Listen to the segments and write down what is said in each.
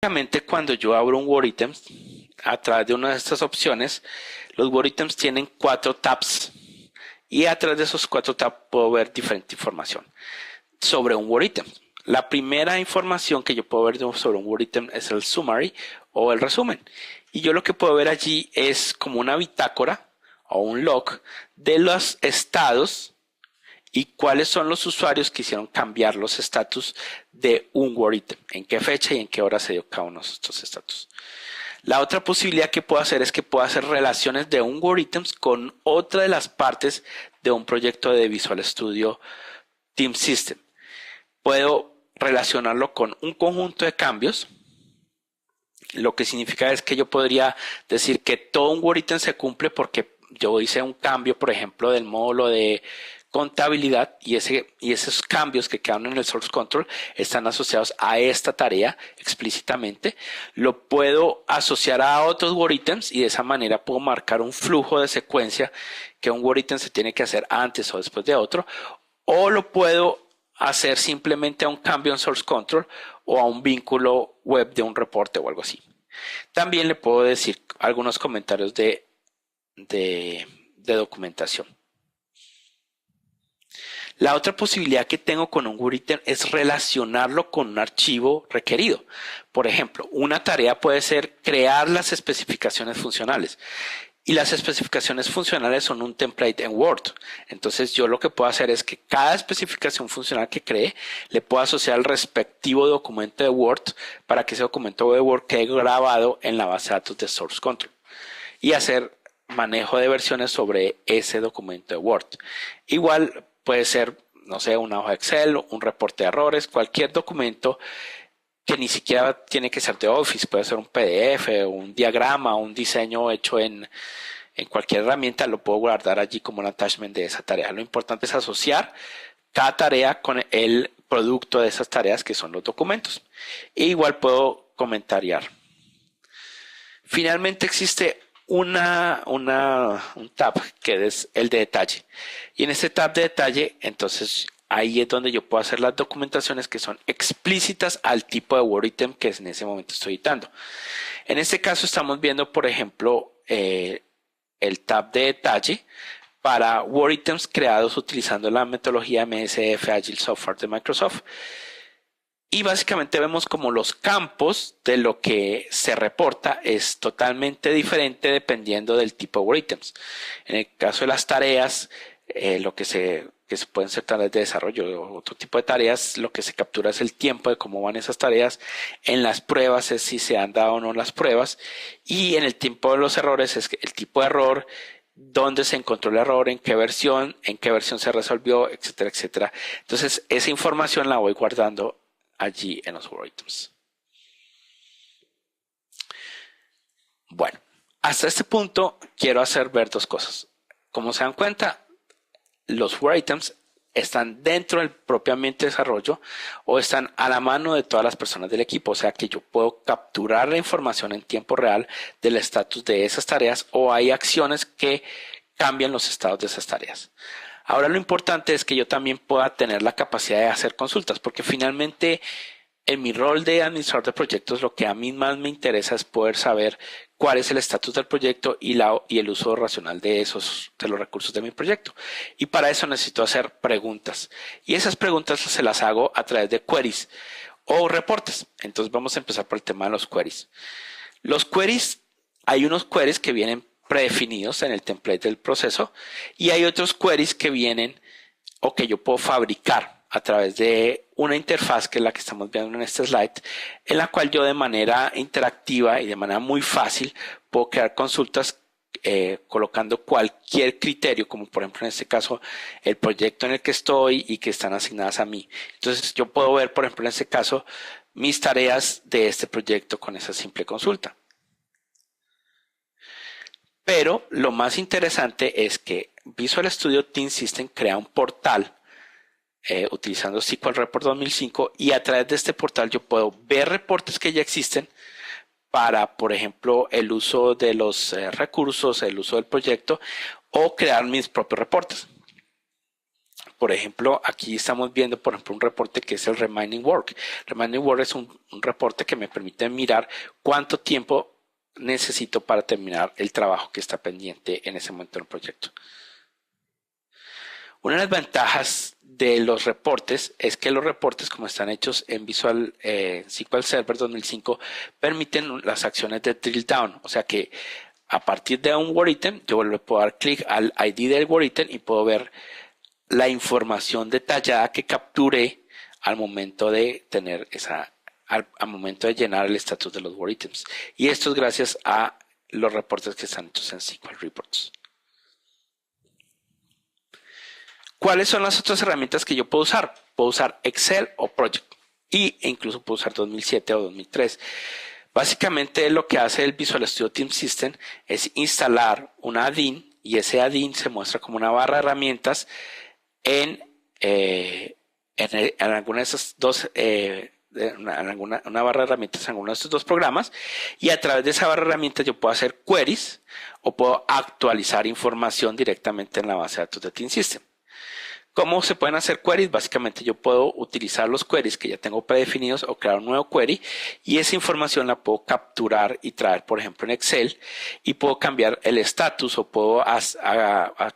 Básicamente, cuando yo abro un Word Items, a través de una de estas opciones, los Word Items tienen 4 tabs y a través de esos 4 tabs puedo ver diferente información sobre un Word Item. La primera información que yo puedo ver sobre un Word Item es el summary o el resumen. Y yo lo que puedo ver allí es como una bitácora o un log de los estados y cuáles son los usuarios que hicieron cambiar los estatus de un Word Item, en qué fecha y en qué hora se dio cada uno de estos estatus. La otra posibilidad que puedo hacer es que puedo hacer relaciones de un Word Items con otra de las partes de un proyecto de Visual Studio Team System. Puedo relacionarlo con un conjunto de cambios, lo que significa es que yo podría decir que todo un Word Item se cumple porque yo hice un cambio, por ejemplo, del módulo de contabilidad y esos cambios que quedan en el source control están asociados a esta tarea explícitamente. Lo puedo asociar a otros Word Items y de esa manera puedo marcar un flujo de secuencia que un Word Item se tiene que hacer antes o después de otro, o lo puedo hacer simplemente a un cambio en source control o a un vínculo web de un reporte o algo así. También le puedo decir algunos comentarios de documentación. La otra posibilidad que tengo con un Word Item es relacionarlo con un archivo requerido. Por ejemplo, una tarea puede ser crear las especificaciones funcionales. Y las especificaciones funcionales son un template en Word. Entonces yo lo que puedo hacer es que cada especificación funcional que cree le puedo asociar al respectivo documento de Word para que ese documento de Word quede grabado en la base de datos de Source Control. Y hacer manejo de versiones sobre ese documento de Word. Igual puede ser, no sé, una hoja Excel, un reporte de errores, cualquier documento que ni siquiera tiene que ser de Office, puede ser un PDF, un diagrama, un diseño hecho en cualquier herramienta, lo puedo guardar allí como un attachment de esa tarea. Lo importante es asociar cada tarea con el producto de esas tareas que son los documentos. E igual puedo comentariar. Finalmente existe un tab que es el de detalle. Y en este tab de detalle, entonces ahí es donde yo puedo hacer las documentaciones que son explícitas al tipo de Word Item que en ese momento estoy editando. En este caso estamos viendo, por ejemplo, el tab de detalle para Word Items creados utilizando la metodología MSF Agile Software de Microsoft. Y básicamente vemos como los campos de lo que se reporta es totalmente diferente dependiendo del tipo de Word Items. En el caso de las tareas, lo que se pueden ser tareas de desarrollo o otro tipo de tareas, lo que se captura es el tiempo de cómo van esas tareas. En las pruebas es si se han dado o no las pruebas. Y en el tiempo de los errores es el tipo de error, dónde se encontró el error, en qué versión se resolvió, etcétera, etcétera. Entonces, esa información la voy guardando allí en los Word Items. Bueno, hasta este punto quiero hacer ver dos cosas. Como se dan cuenta, los Word Items están dentro del propio ambiente de desarrollo o están a la mano de todas las personas del equipo. O sea que yo puedo capturar la información en tiempo real del estatus de esas tareas o hay acciones que cambian los estados de esas tareas. Ahora lo importante es que yo también pueda tener la capacidad de hacer consultas, porque finalmente en mi rol de administrador de proyectos lo que a mí más me interesa es poder saber cuál es el estatus del proyecto y el uso racional de los recursos de mi proyecto. Y para eso necesito hacer preguntas. Y esas preguntas se las hago a través de queries o reportes. Entonces vamos a empezar por el tema de los queries. Los queries, hay unos queries que vienen predefinidos en el template del proceso y hay otros queries que vienen o que yo puedo fabricar a través de una interfaz que es la que estamos viendo en este slide, en la cual yo de manera interactiva y de manera muy fácil puedo crear consultas colocando cualquier criterio, como por ejemplo en este caso el proyecto en el que estoy y que están asignadas a mí. Entonces yo puedo ver, por ejemplo en este caso, mis tareas de este proyecto con esa simple consulta. Pero lo más interesante es que Visual Studio Team System crea un portal utilizando SQL Report 2005 y a través de este portal yo puedo ver reportes que ya existen para, por ejemplo, el uso de los recursos, el uso del proyecto o crear mis propios reportes. Por ejemplo, aquí estamos viendo, por ejemplo, un reporte que es el Remaining Work. Remaining Work es un reporte que me permite mirar cuánto tiempo necesito para terminar el trabajo que está pendiente en ese momento del proyecto. Una de las ventajas de los reportes es que los reportes, como están hechos en Visual SQL Server 2005, permiten las acciones de drill down. O sea que a partir de un word item, yo le puedo dar clic al ID del word item y puedo ver la información detallada que capturé al momento de tener al momento de llenar el estatus de los word items. Y esto es gracias a los reportes que están hechos en SQL Reports. ¿Cuáles son las otras herramientas que yo puedo usar? Puedo usar Excel o Project e incluso puedo usar 2007 o 2003. Básicamente lo que hace el Visual Studio Team System es instalar un add-in y ese add-in se muestra como una barra de herramientas en alguna de esas dos una barra de herramientas en alguno de estos dos programas, y a través de esa barra de herramientas yo puedo hacer queries o puedo actualizar información directamente en la base de datos de Team System. ¿Cómo se pueden hacer queries? Básicamente yo puedo utilizar los queries que ya tengo predefinidos o crear un nuevo query y esa información la puedo capturar y traer, por ejemplo, en Excel, y puedo cambiar el estatus o puedo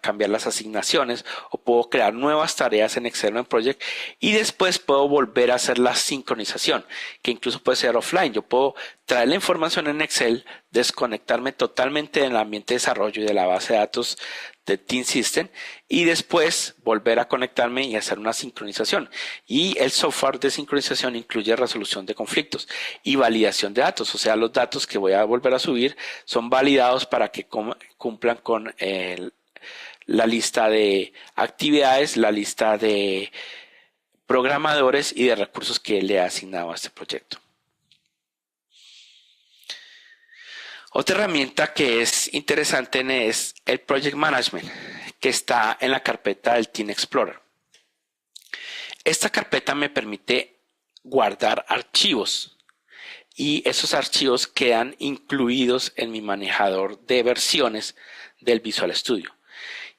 cambiar las asignaciones o puedo crear nuevas tareas en Excel o en Project, y después puedo volver a hacer la sincronización, que incluso puede ser offline. Yo puedo traer la información en Excel, desconectarme totalmente del ambiente de desarrollo y de la base de datos de Team System y después volver a conectarme y hacer una sincronización. Y el software de sincronización incluye resolución de conflictos y validación de datos. O sea, los datos que voy a volver a subir son validados para que cumplan con la lista de actividades, la lista de programadores y de recursos que le he asignado a este proyecto. Otra herramienta que es interesante es el Project Management, que está en la carpeta del Team Explorer. Esta carpeta me permite guardar archivos y esos archivos quedan incluidos en mi manejador de versiones del Visual Studio.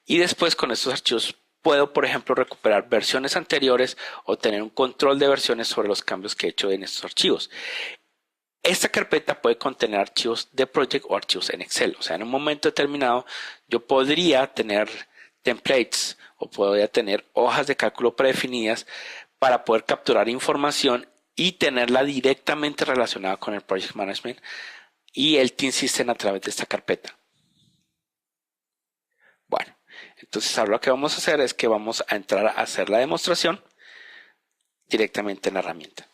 Y después con estos archivos puedo, por ejemplo, recuperar versiones anteriores o tener un control de versiones sobre los cambios que he hecho en estos archivos. Esta carpeta puede contener archivos de Project o archivos en Excel. O sea, en un momento determinado yo podría tener templates o podría tener hojas de cálculo predefinidas para poder capturar información y tenerla directamente relacionada con el Project Management y el Team System a través de esta carpeta. Bueno, entonces ahora lo que vamos a hacer es que vamos a entrar a hacer la demostración directamente en la herramienta.